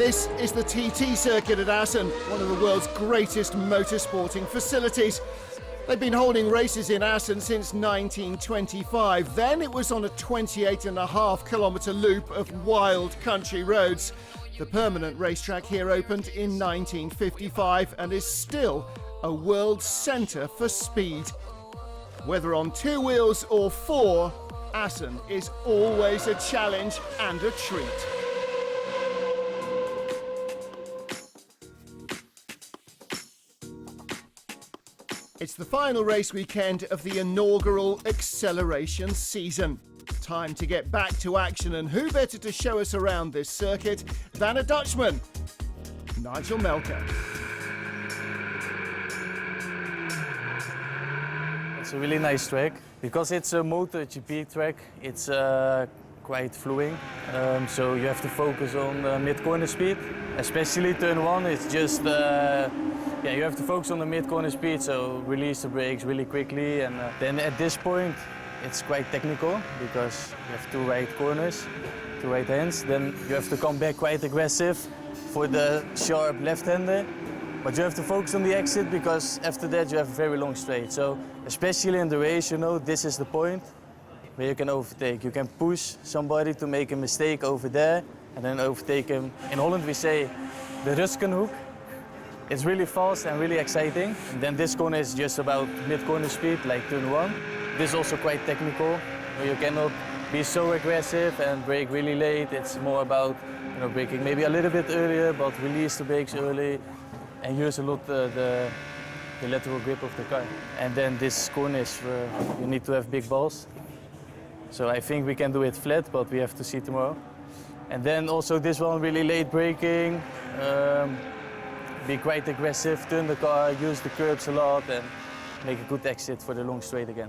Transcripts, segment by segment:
This is the TT circuit at Assen, one of the world's greatest motorsporting facilities. They've been holding races in Assen since 1925. Then it was on a 28.5 kilometre loop of wild country roads. The permanent racetrack here opened in 1955 and is still a world centre for speed. Whether on two wheels or four, Assen is always a challenge and a treat. It's the final race weekend of the inaugural Acceleration season. Time to get back to action, and who better to show us around this circuit than a Dutchman, Nigel Melker. It's a really nice track because it's a MotoGP track. It's quite fluid, so you have to focus on mid-corner speed, especially turn one. It's just you have to focus on the mid-corner speed, so release the brakes really quickly, and then at this point it's quite technical because you have two right corners, two right hands. Then you have to come back quite aggressive for the sharp left-hander. But you have to focus on the exit because after that you have a very long straight. So especially in the race, you know, this is the point where you can overtake. You can push somebody to make a mistake over there and then overtake him. In Holland we say the Ruskenhoek. It's really fast and really exciting. And then this corner is just about mid-corner speed, like turn one. This is also quite technical, where you cannot be so aggressive and brake really late. It's more about, you know, braking maybe a little bit earlier, but release the brakes early and use a lot the lateral grip of the car. And then this corner is where you need to have big balls. So I think we can do it flat, but we have to see tomorrow. And then also this one, really late braking. Be quite aggressive, turn the car, use the curbs a lot and make a good exit for the long straight again.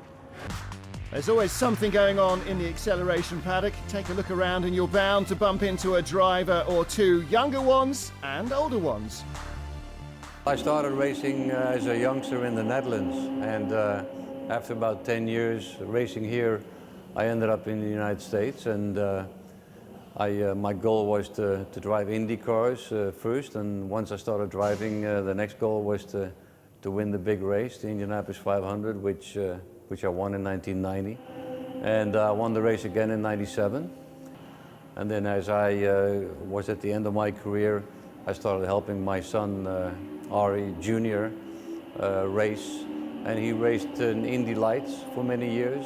There's always something going on in the Acceleration paddock. Take a look around and you're bound to bump into a driver or two, younger ones and older ones. I started racing as a youngster in the Netherlands, and after about 10 years racing here, I ended up in the United States, and my goal was to drive Indy cars first, and once I started driving, the next goal was to win the big race, the Indianapolis 500, which I won in 1990, and I won the race again in '97. And then as I was at the end of my career, I started helping my son Ari Jr. Race, and he raced in Indy Lights for many years,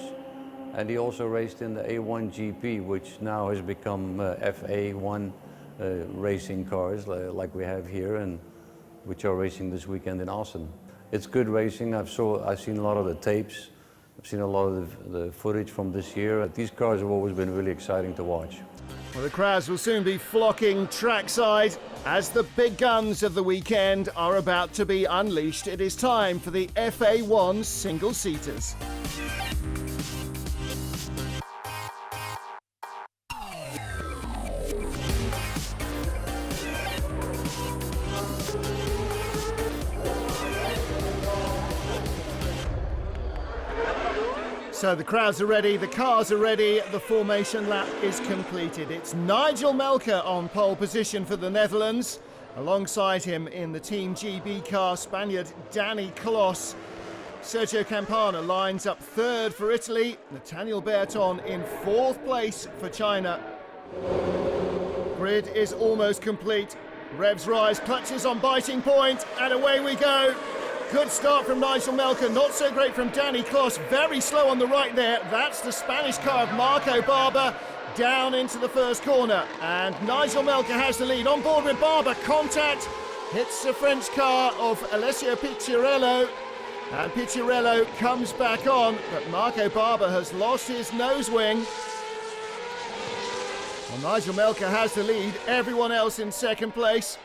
and he also raced in the A1 GP, which now has become FA1 racing cars like we have here, and which are racing this weekend in Assen. It's good racing. I've seen a lot of the tapes. I've seen a lot of the footage from this year. These cars have always been really exciting to watch. Well, the crowds will soon be flocking trackside as the big guns of the weekend are about to be unleashed. It is time for the FA1 single-seaters. So the crowds are ready, the cars are ready, the formation lap is completed. It's Nigel Melker on pole position for the Netherlands. Alongside him in the Team GB car, Spaniard Danny Clos. Sergio Campana lines up third for Italy. Nathaniel Berton in fourth place for China. Grid is almost complete. Revs rise, clutches on biting point, and away we go. Good start from Nigel Melker, not so great from Danny Clos, very slow on the right there. That's the Spanish car of Marco Barber, down into the first corner. And Nigel Melker has the lead, on board with Barber, contact, hits the French car of Alessio Picciarello. And Picciarello comes back on, but Marco Barber has lost his nose wing. Well, Nigel Melker has the lead, everyone else in second place.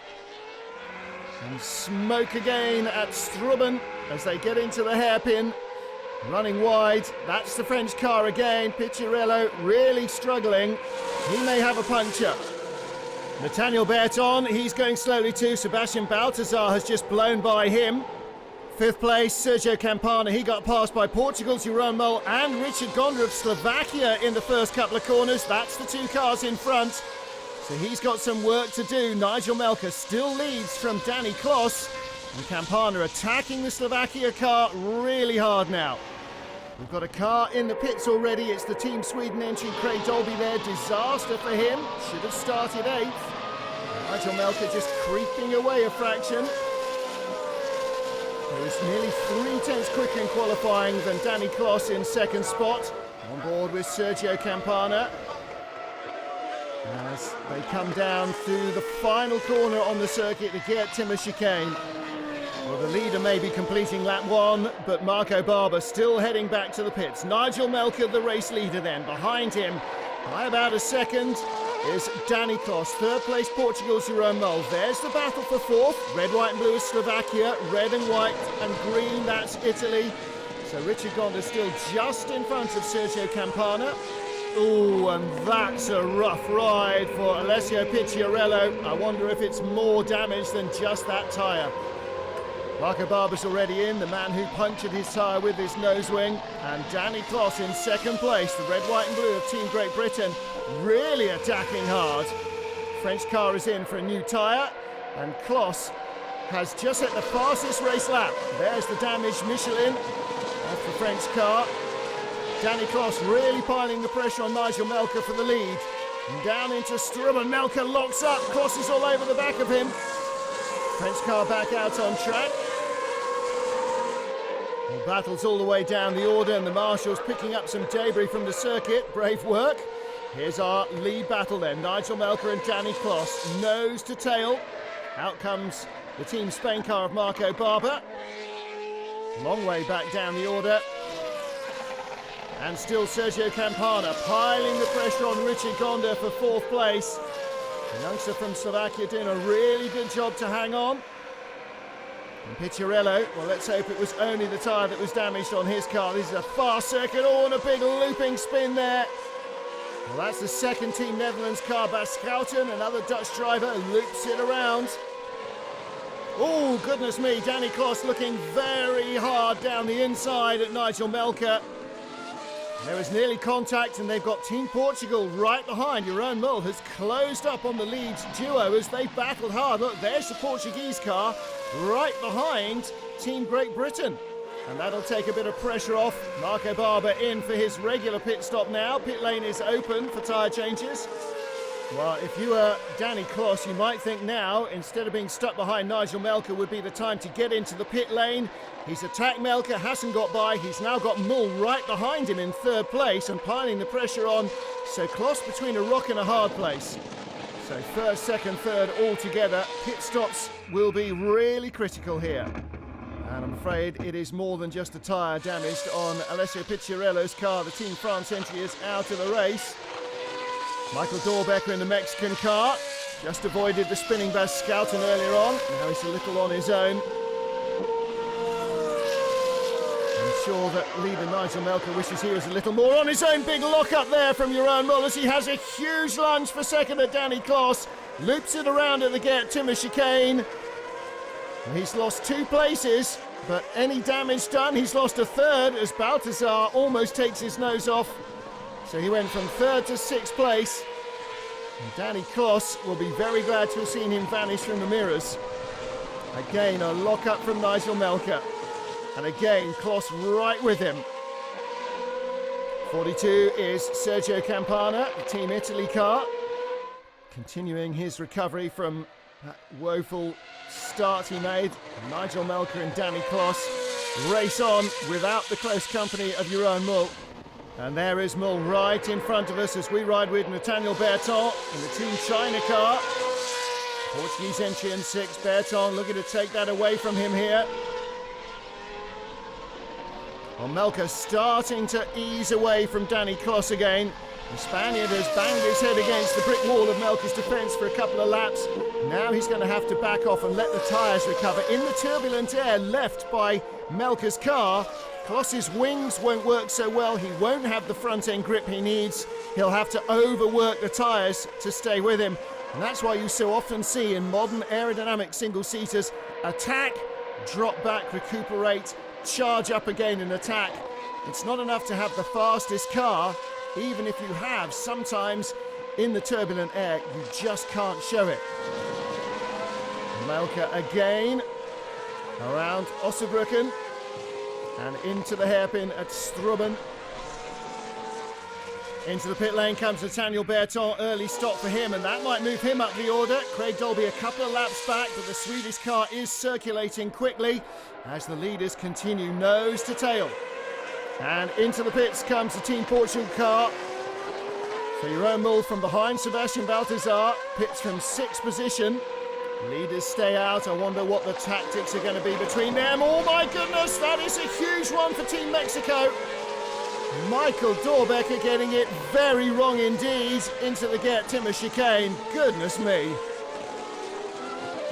And smoke again at Strubben as they get into the hairpin. Running wide, that's the French car again. Picciarello really struggling. He may have a puncture. Nathaniel Berton, he's going slowly too. Sebastian Baltazar has just blown by him. Fifth place, Sergio Campana, he got passed by Portugal's Jeroen Mol and Richard Gondra of Slovakia in the first couple of corners. That's the two cars in front. So he's got some work to do. Nigel Melker still leads from Danny Kloss. And Campana attacking the Slovakia car really hard now. We've got a car in the pits already. It's the Team Sweden engine, Craig Dolby there. Disaster for him. Should have started 8th. Nigel Melker just creeping away a fraction. He was nearly 3/10 quicker in qualifying than Danny Kloss in 2nd spot. On board with Sergio Campana. As they come down through the final corner on the circuit, the Geert Timmer chicane. Well, the leader may be completing lap 1, but Marco Barber still heading back to the pits. Nigel Melker, the race leader then. Behind him, by about a second, is Danny Kloss. 3rd place, Portugal's Jeroen Mol. There's the battle for 4th. Red, white and blue is Slovakia. Red and white and green, that's Italy. So Richard Gonda still just in front of Sergio Campana. Ooh, and that's a rough ride for Alessio Picciarello. I wonder if it's more damage than just that tyre. Marco Barber's already in, the man who punctured his tyre with his nose wing. And Danny Kloss in 2nd place, the red, white and blue of Team Great Britain, really attacking hard. French car is in for a new tyre, and Kloss has just hit the fastest race lap. There's the damaged Michelin off the French car. Danny Kloss really piling the pressure on Nigel Melker for the lead. And down into Sturm, and Melker locks up. Kloss is all over the back of him. French car back out on track. Well, battles all the way down the order, and the marshals picking up some debris from the circuit. Brave work. Here's our lead battle then. Nigel Melker and Danny Kloss, nose to tail. Out comes the Team Spain car of Marco Barber. Long way back down the order. And still Sergio Campana piling the pressure on Richard Gonda for 4th place. The youngster from Slovakia doing a really good job to hang on. And Picciarello, well, let's hope it was only the tyre that was damaged on his car. This is a fast circuit. Oh, and a big looping spin there. Well, that's the 2nd Team Netherlands car. Bas Schouten, another Dutch driver, loops it around. Oh, goodness me, Danny Kloss looking very hard down the inside at Nigel Melker. There was nearly contact, and they've got Team Portugal right behind. Jeroen Mol has closed up on the lead duo as they battled hard. Look, there's the Portuguese car right behind Team Great Britain. And that'll take a bit of pressure off. Marco Barber in for his regular pit stop now. Pit lane is open for tyre changes. Well, if you were Danny Kloss, you might think now, instead of being stuck behind Nigel Melker, would be the time to get into the pit lane. He's attacked Melker, hasn't got by. He's now got Mull right behind him in 3rd place and piling the pressure on. So Kloss between a rock and a hard place. So 1st, 2nd, 3rd all together. Pit stops will be really critical here. And I'm afraid it is more than just a tyre damaged on Alessio Picciarello's car. The Team France entry is out of the race. Michael Dorbecker in the Mexican car. Just avoided the spinning Bas Schouten earlier on. Now he's a little on his own. I'm sure that leader Nigel Melker wishes he was a little more on his own. Big lock up there from Jeroen Mol as he has a huge lunge for 2nd at Danny Kloss. Loops it around at the Geert Timmer chicane. And he's lost 2 places, but any damage done, he's lost a 3rd as Balthazar almost takes his nose off. So he went from 3rd to 6th place. And Danny Kloss will be very glad to have seen him vanish from the mirrors. Again, a lock up from Nigel Melker. And again, Kloss right with him. 42 is Sergio Campana, the Team Italy car. Continuing his recovery from that woeful start he made. Nigel Melker and Danny Kloss race on without the close company of Jeroen Mol. And there is Mull right in front of us as we ride with Nathaniel Berton in the Team China car. Portuguese entry in 6th. Berton looking to take that away from him here. Well, Melker starting to ease away from Danny Kloss again. The Spaniard has banged his head against the brick wall of Melker's defence for a couple of laps. Now he's going to have to back off and let the tyres recover. In the turbulent air left by Melker's car, Kloss's wings won't work so well. He won't have the front end grip he needs. He'll have to overwork the tyres to stay with him. And that's why you so often see in modern aerodynamic single-seaters, attack, drop back, recuperate, charge up again and attack. It's not enough to have the fastest car. Even if you have, sometimes in the turbulent air, you just can't show it. Melker again, around Ossenbrücken, and into the hairpin at Strubben. Into the pit lane comes Nathaniel Berton, early stop for him, and that might move him up the order. Craig Dolby a couple of laps back, but the Swedish car is circulating quickly as the leaders continue nose to tail. And into the pits comes the Team Portugal car. So Jeroen Mul from behind Sebastian Balthazar, pits from 6th position. Leaders stay out. I wonder what the tactics are going to be between them. Oh my goodness, that is a huge one for Team Mexico. Michael Dorbecker getting it very wrong indeed into the Gert Timmer chicane. Goodness me.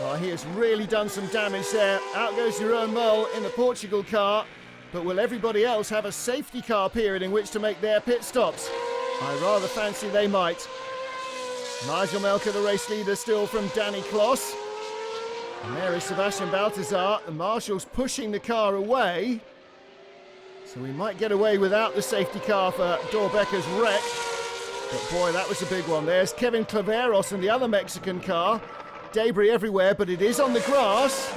Well, he has really done some damage there. Out goes Jeroen Mul in the Portugal car. But will everybody else have a safety car period in which to make their pit stops? I rather fancy they might. Nigel Melker, the race leader, still from Danny Kloss. And there is Sebastian Balthazar. The marshals pushing the car away. So we might get away without the safety car for Dorbecker's wreck. But boy, that was a big one. There's Kevin Claveros and the other Mexican car. Debris everywhere, but it is on the grass.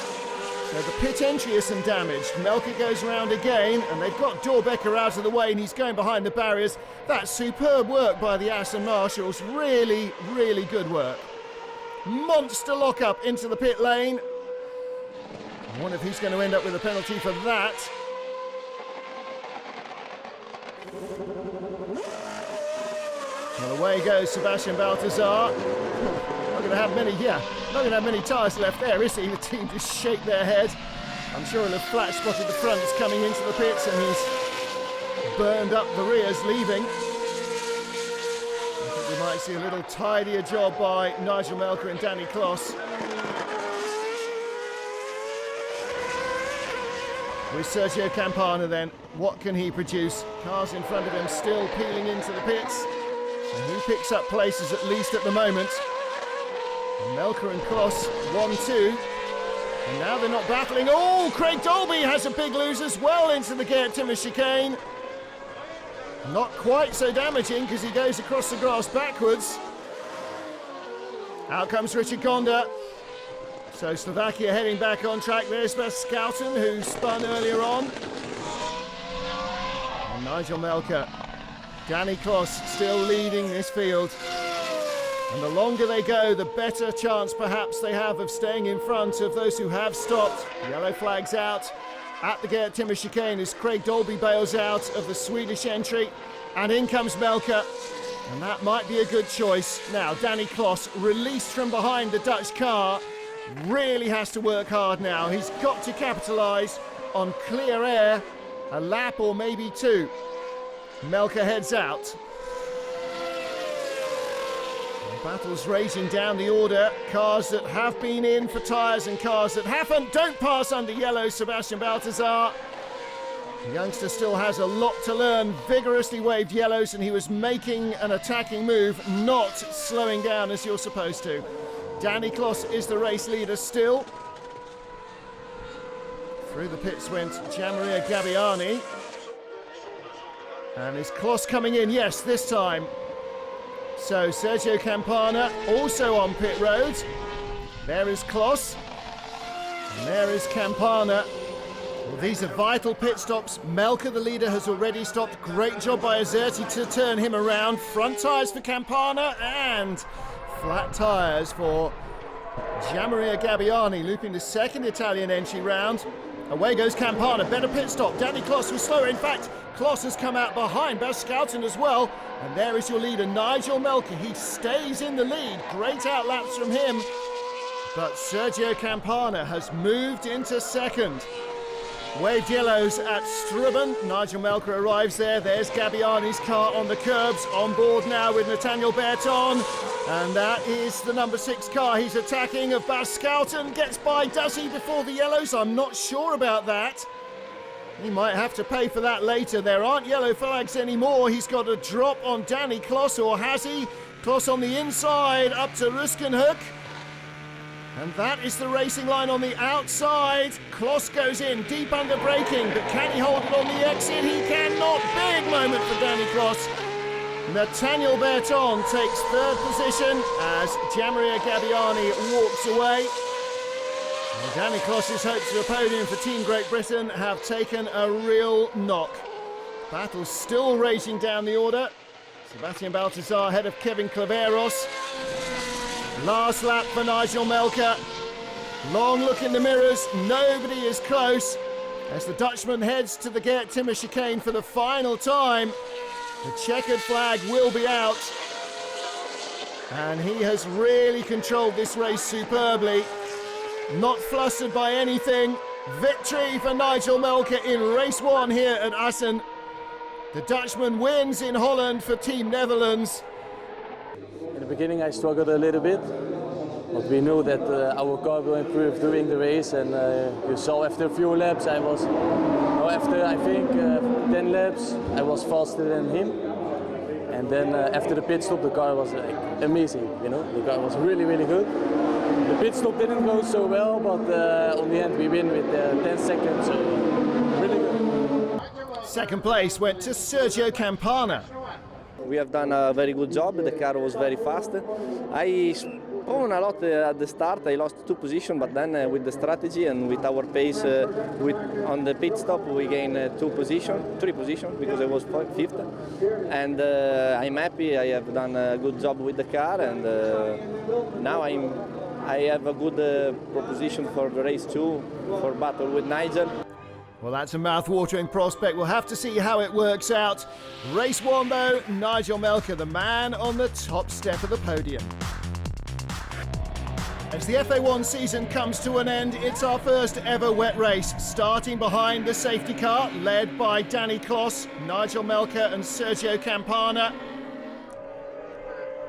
So the pit entry isn't damaged. Melker goes around again, and they've got Dorbecker out of the way, and he's going behind the barriers. That's superb work by the Assen marshals. Really, really good work. Monster lockup into the pit lane. I wonder if he's going to end up with a penalty for that. Well, away goes Sebastian Balthazar. Not going to have many tyres left there, is he? The team just shake their head. I'm sure he'll have flat spotted the fronts coming into the pits, and he's burned up the rears leaving. I think we might see a little tidier job by Nigel Melker and Danny Kloss. With Sergio Campana then, what can he produce? Cars in front of him still peeling into the pits. And he picks up places at least at the moment. Melker and Kloss, 1-2. And now they're not battling. Oh, Craig Dolby has a big lose as well into the Gert Timmer chicane. Not quite so damaging because he goes across the grass backwards. Out comes Richard Gonda. So Slovakia heading back on track. There's Scouten, who spun earlier on. And Nigel Melker. Danny Kloss still leading this field. And the longer they go, the better chance perhaps they have of staying in front of those who have stopped. Yellow flags out at the Gert Timmer chicane as Craig Dolby bails out of the Swedish entry. And in comes Melker. And that might be a good choice. Now, Danny Kloss, released from behind the Dutch car, really has to work hard now. He's got to capitalise on clear air, a lap or maybe two. Melker heads out. Battles raging down the order. Cars that have been in for tyres and cars that haven't. Don't pass under yellow, Sebastian Balthazar. The youngster still has a lot to learn. Vigorously waved yellows, and he was making an attacking move, not slowing down as you're supposed to. Danny Kloss is the race leader still. Through the pits went Gianmaria Gabbiani. And is Kloss coming in? Yes, this time. So Sergio Campana also on pit road. There is Kloss. And there is Campana. Well, these are vital pit stops. Melker, the leader, has already stopped. Great job by Azerti to turn him around. Front tyres for Campana and flat tyres for Gianmaria Gabbiani, looping the second Italian entry round. Away goes Campana. Better pit stop. Danny Kloss was slower. In fact, Kloss has come out behind Scouten as well. And there is your leader, Nigel Melker. He stays in the lead. Great outlaps from him. But Sergio Campana has moved into second. Waved yellows at Strubben. Nigel Melker arrives there. There's Gabbiani's car on the curbs. On board now with Nathaniel Berton. And that is the number 6 car he's attacking of Scouten. Gets by, does he, before the yellows? I'm not sure about that. He might have to pay for that later. There aren't yellow flags anymore. He's got a drop on Danny Kloss, or has he? Kloss on the inside, up to Ruskenhoek. And that is the racing line on the outside. Kloss goes in, deep under braking, but can he hold it on the exit? He cannot. Big moment for Danny Kloss. Nathaniel Berton takes third position as Gianmaria Gabbiani walks away. And Danny Kloss's hopes of a podium for Team Great Britain have taken a real knock. Battle still raging down the order. Sebastian Baltazar ahead of Kevin Claveros. Last lap for Nigel Melker. Long look in the mirrors, nobody is close. As the Dutchman heads to the Geert Timmer chicane for the final time, the checkered flag will be out. And he has really controlled this race superbly. Not flustered by anything. Victory for Nigel Melker in race 1 here at Assen. The Dutchman wins in Holland for Team Netherlands. In the beginning I struggled a little bit, but we knew that our car will improve during the race, and you saw after a few laps after I think 10 laps I was faster than him, and then after the pit stop the car was amazing, you know, the car was really good. The pit stop didn't go so well, but on the end we win with 10 seconds, so really good. Second place went to Sergio Campana. We have done a very good job, the car was very fast. I spun a lot at the start, I lost 2 positions, but then with the strategy and with our pace on the pit stop we gained 3 positions, because I was 5th. And I'm happy, I have done a good job with the car, and now I have a good proposition for the race 2 for battle with Nigel. Well, that's a mouth-watering prospect. We'll have to see how it works out. Race 1, though, Nigel Melker, the man on the top step of the podium. As the FA1 season comes to an end, it's our first ever wet race, starting behind the safety car, led by Danny Kloss, Nigel Melker and Sergio Campana.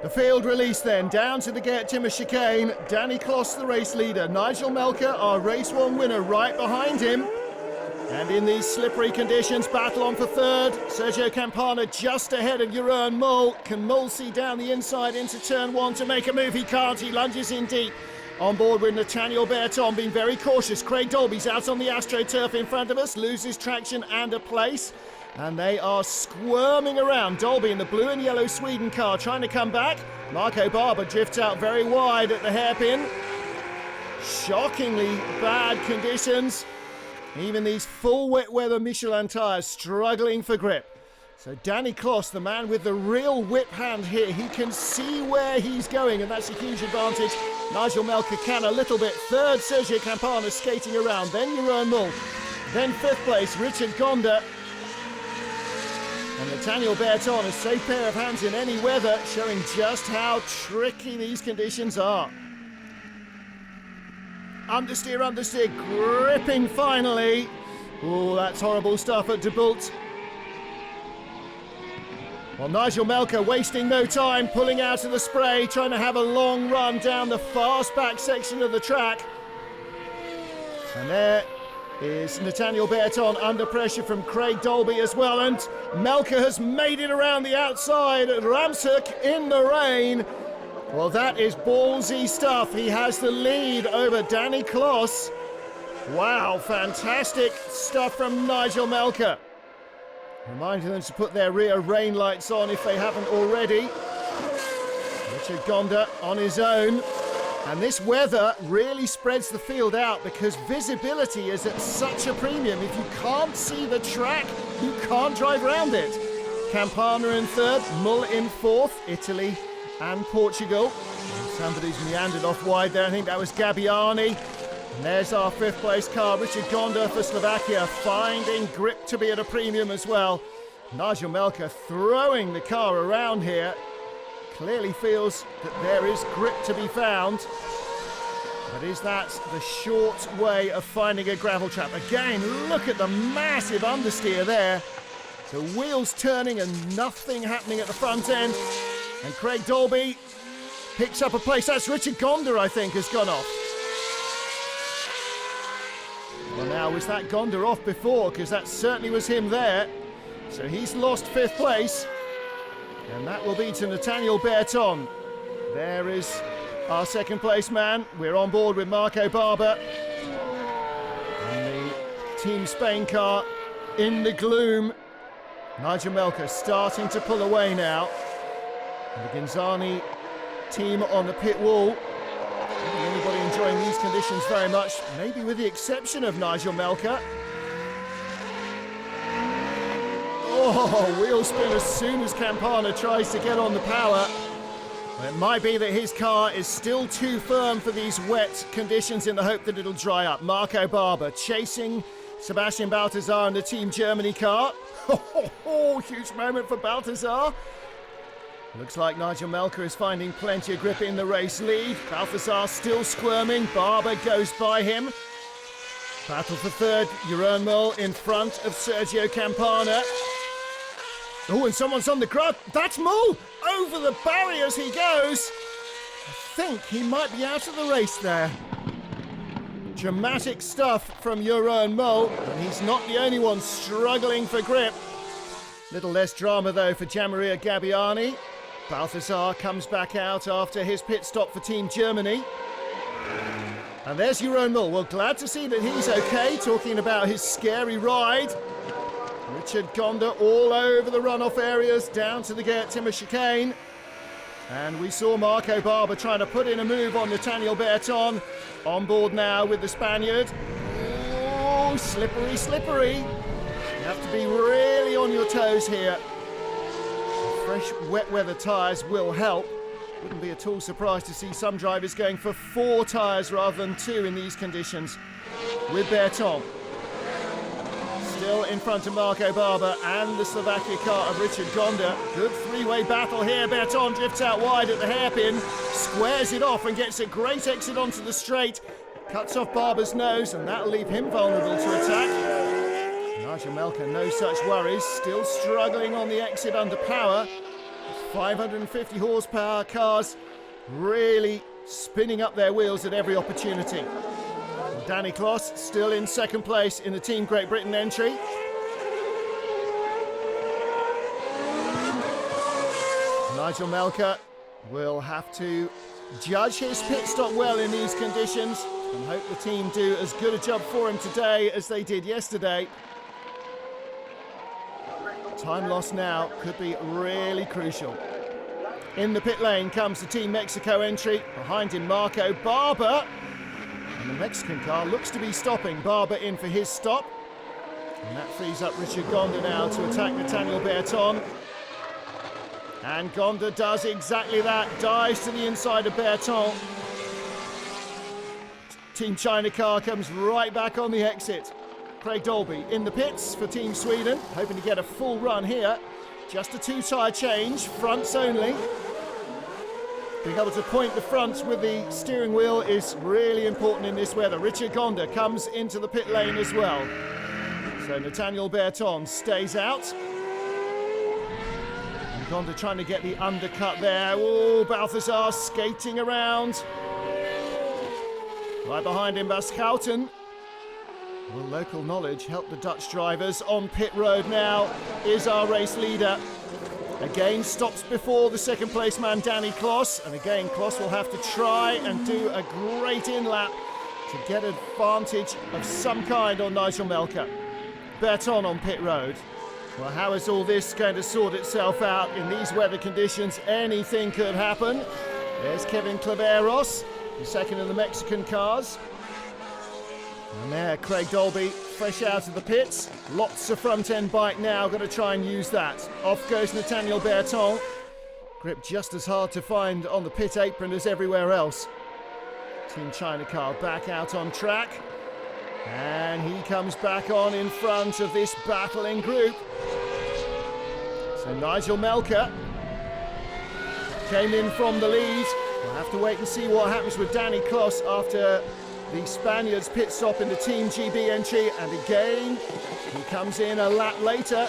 The field release then, down to the Geert Timmer chicane. Danny Kloss, the race leader. Nigel Melker, our race 1 winner, right behind him. And in these slippery conditions, battle on for third. Sergio Campana just ahead of Jeroen Mol. Can Mol see down the inside into turn 1 to make a move? He can't, he lunges in deep. On board with Nathaniel Berton, being very cautious. Craig Dolby's out on the AstroTurf in front of us, loses traction and a place. And they are squirming around. Dolby in the blue and yellow Sweden car trying to come back. Marco Barber drifts out very wide at the hairpin. Shockingly bad conditions. Even these full wet weather Michelin tyres struggling for grip. So Danny Kloss, the man with the real whip hand here, he can see where he's going, and that's a huge advantage. Nigel Melker can a little bit. Third, Sergio Campana skating around. Then Jeroen Mol. Then 5th place, Richard Gonda. And Nathaniel Berton, a safe pair of hands in any weather, showing just how tricky these conditions are. Understeer, gripping finally. Oh, that's horrible stuff at De Bolt. Well, Nigel Melker wasting no time, pulling out of the spray, trying to have a long run down the fast back section of the track. And there is Nathaniel Berton under pressure from Craig Dolby as well, and Melker has made it around the outside at Ramshoek in the rain. Well, that is ballsy stuff. He has the lead over Danny Kloss. Wow, fantastic stuff from Nigel Melker. Reminding them to put their rear rain lights on if they haven't already. Richard Gonda on his own. And this weather really spreads the field out because visibility is at such a premium. If you can't see the track, you can't drive around it. Campana in 3rd, Mol in 4th, Italy and Portugal. Somebody's meandered off wide there. I think that was Gabbiani. And there's our 5th place car, Richard Gonda for Slovakia, finding grip to be at a premium as well. Nigel Melker throwing the car around here. Clearly feels that there is grip to be found. But is that the short way of finding a gravel trap? Again, look at the massive understeer there. The wheels turning and nothing happening at the front end. And Craig Dolby picks up a place. That's Richard Gonda, I think, has gone off. Well, now, was that Gonda off before? Because that certainly was him there. So he's lost 5th place. And that will be to Nathaniel Berton. There is our 2nd place man. We're on board with Marco Barber. And the Team Spain car in the gloom. Nigel Melker starting to pull away now. And the Ginzani team on the pit wall. I don't think anybody enjoying these conditions very much, maybe with the exception of Nigel Melker. Oh, wheel spin as soon as Campana tries to get on the power. It might be that his car is still too firm for these wet conditions in the hope that it'll dry up. Marco Barber chasing Sebastian Balthazar in the Team Germany car. Huge moment for Balthazar. Looks like Nigel Melker is finding plenty of grip in the race lead. Balthazar still squirming. Barber goes by him. Battle for third. Jeroen Mul in front of Sergio Campana. Oh, and someone's on the ground. That's Mul! Over the barriers he goes. I think he might be out of the race there. Dramatic stuff from Jeroen Mul, and he's not the only one struggling for grip. Little less drama though for Gianmaria Gabbiani. Balthazar comes back out after his pit stop for Team Germany. And there's Jeroen Mul. Well, glad to see that he's okay, talking about his scary ride. Richard Gonda all over the runoff areas, down to the Geert Timmer chicane. And we saw Marco Barber trying to put in a move on Nathaniel Berton. On board now with the Spaniard. Oh, slippery, slippery. You have to be really on your toes here. Fresh wet weather tyres will help. Wouldn't be at all surprised to see some drivers going for 4 tyres rather than 2 in these conditions. With Berton. Still in front of Marco Barber and the Slovakia car of Richard Gonda. Good three-way battle here. Berton drifts out wide at the hairpin, squares it off and gets a great exit onto the straight. Cuts off Barber's nose and that'll leave him vulnerable to attack. Nigel Melker, no such worries. Still struggling on the exit under power. 550 horsepower cars really spinning up their wheels at every opportunity. Danny Kloss still in second place in the Team Great Britain entry. Nigel Melker will have to judge his pit stop well in these conditions and hope the team do as good a job for him today as they did yesterday. Time lost now could be really crucial. In the pit lane comes the Team Mexico entry. Behind him Marco Barber. And the Mexican car looks to be stopping. Barber in for his stop. And that frees up Richard Gonda now to attack Nathaniel Berton. And Gonda does exactly that. Dives to the inside of Berton. Team China car comes right back on the exit. Craig Dolby in the pits for Team Sweden. Hoping to get a full run here. Just a 2-tyre change. Fronts only. Being able to point the fronts with the steering wheel is really important in this weather. Richard Gonda comes into the pit lane as well. So Nathaniel Berton stays out. And Gonda trying to get the undercut there. Oh, Balthazar skating around. Right behind him, Baschouten. Will local knowledge help the Dutch drivers? On pit road now is our race leader. Again, stops before the second place man, Danny Kloss. And again, Kloss will have to try and do a great in-lap to get advantage of some kind on Nigel Melker. Berton on pit road. Well, how is all this going to sort itself out in these weather conditions? Anything could happen. There's Kevin Claveros, the second of the Mexican cars. And there, Craig Dolby, fresh out of the pits. Lots of front-end bite now, got to try and use that. Off goes Nathaniel Berton. Grip just as hard to find on the pit apron as everywhere else. Team China car back out on track. And he comes back on in front of this battling group. So Nigel Melker came in from the lead. We'll have to wait and see what happens with Danny Kloss after the Spaniards pit stop in the Team GB entry, and again he comes in a lap later.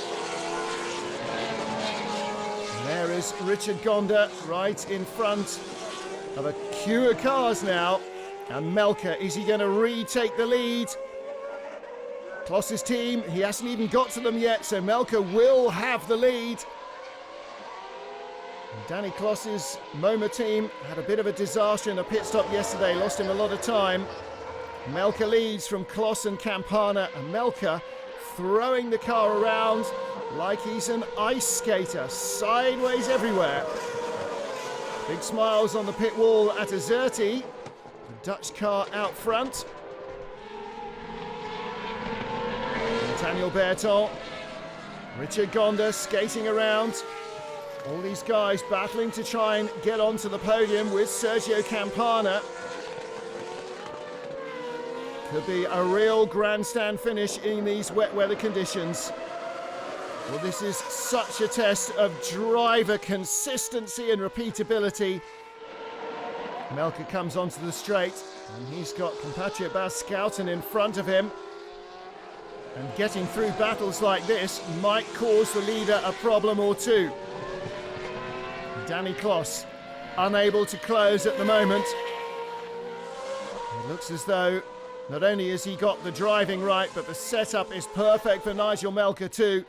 And there is Richard Gonda right in front of a queue of cars now, and Melker, is he going to retake the lead? Kloss's team, he hasn't even got to them yet, so Melker will have the lead. And Danny Kloss's MoMA team had a bit of a disaster in a pit stop yesterday, lost him a lot of time. Melker leads from Kloss and Campana, and Melker throwing the car around like he's an ice skater, sideways everywhere. Big smiles on the pit wall at Azerti. The Dutch car out front. Daniel Berton. Richard Gonda skating around. All these guys battling to try and get onto the podium with Sergio Campana. Could be a real grandstand finish in these wet weather conditions. Well, this is such a test of driver consistency and repeatability. Melker comes onto the straight, and he's got compatriot Bas Schouten in front of him. And getting through battles like this might cause the leader a problem or two. Danny Kloss, unable to close at the moment. It looks as though not only has he got the driving right, but the setup is perfect for Nigel Melker too.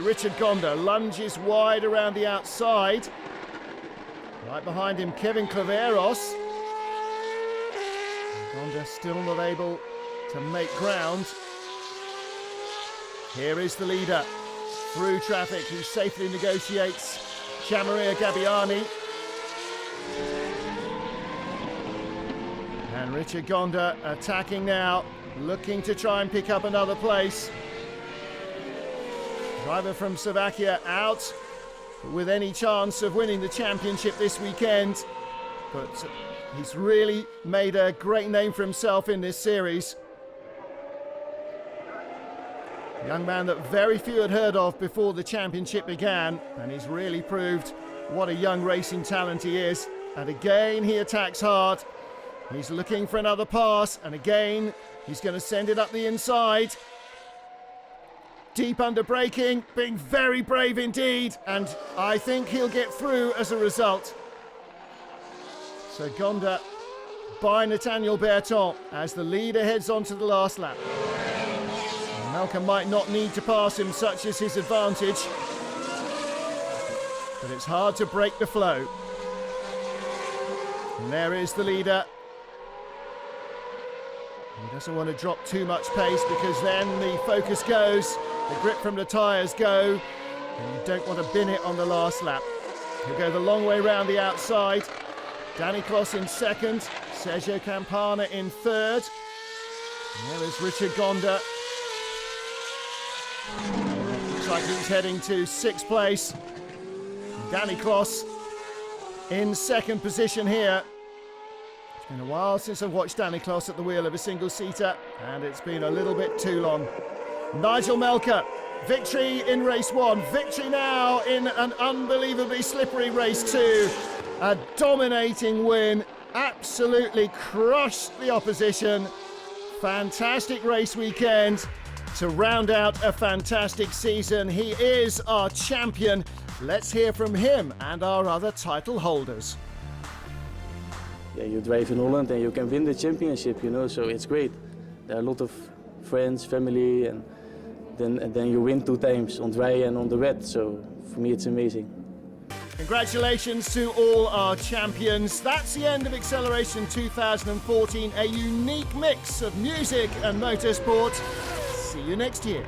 Richard Gonda lunges wide around the outside. Right behind him, Kevin Claveros. Gonda still not able to make ground. Here is the leader. Through traffic, he safely negotiates Gianmaria Gabbiani. And Richard Gonda attacking now, looking to try and pick up another place. Driver from Slovakia out, with any chance of winning the championship this weekend. But he's really made a great name for himself in this series. A young man that very few had heard of before the championship began, and he's really proved what a young racing talent he is. And again, he attacks hard. He's looking for another pass, and again, he's going to send it up the inside. Deep under braking, being very brave indeed, and I think he'll get through as a result. So Gonda by Nathaniel Berton as the leader heads on to the last lap. Melker might not need to pass him, such as his advantage, but it's hard to break the flow. And there is the leader. He doesn't want to drop too much pace, because then the focus goes, the grip from the tyres go, and you don't want to bin it on the last lap. He'll go the long way round the outside. Danny Kloss in second, Sergio Campana in third. And there is Richard Gonda. Looks like he's heading to sixth place. Danny Kloss in second position here. It's been a while since I've watched Danny Kloss at the wheel of a single-seater, and it's been a little bit too long. Nigel Melker, victory in race one, victory now in an unbelievably slippery race two. A dominating win, absolutely crushed the opposition. Fantastic race weekend to round out a fantastic season. He is our champion. Let's hear from him and our other title holders. Yeah, you drive in Holland and you can win the championship, you know, so it's great. There are a lot of friends, family, and then you win 2 times on dry and on the wet, so for me it's amazing. Congratulations to all our champions. That's the end of Acceleration 2014, a unique mix of music and motorsport. See you next year.